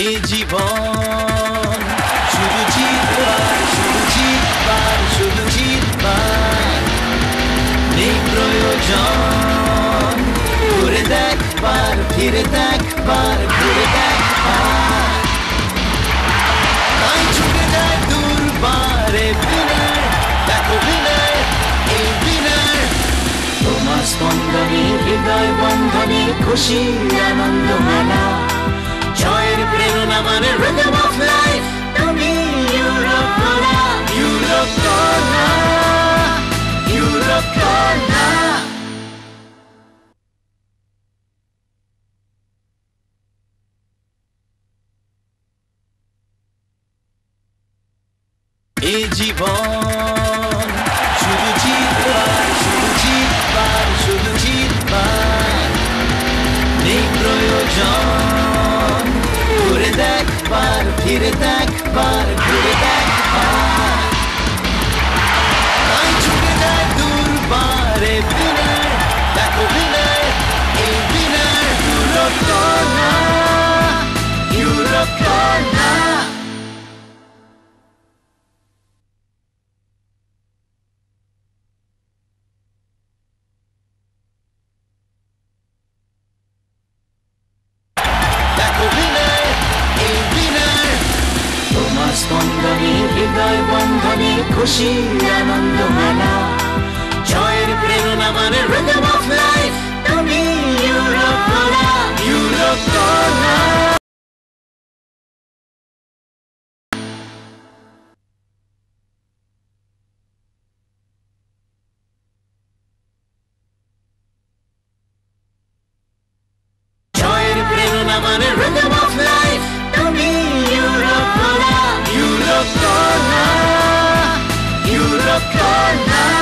এই জীবন শুধু জিতবার, শুধু জিতবার, শুধু জিতবার, নেই প্রয়োজন ঘুরে দেখবার, ফিরে দেখবার, ঘুরে দেখবার, তাই ছুটে যায় দুর্বারে বিনার, দেখো বিনার, এই বিনার। তোমার স্পন্দনে হৃদয় বন্ধনে খুশির আনন্দ মেলা, জয়ের প্রেরণা মানে rhythm of life, তুমি ইউরোপ কলা, ইউরোপ কলা, ইউরোপ কলা। এই জীবন শুধু জিতবার, শুধু জিতবার, শুধু জিতবার, নেই প্রয়োজন ঘুরে দেখবার, ফিরে দেখবার, ঘুরে দেখবার, তাই ছুটে যায় দুর্বারে বিনার, দেখো বিনার, এই বিনার। ইউরোপ কলা, ইউরোপ কলা। তোমার স্পন্দনে হৃদয় বন্ধনে খুশির আনন্দ মেলা, জয়ের প্রেরণা মানে rhythm of life, তুমি ইউরোপ কলা, ইউরোপ কলা। জয়ের প্রেরণা মানে rhythm of life, তুমি ইউরোপ কলা, ইউরোপ কলা, ইউরোপ কলা।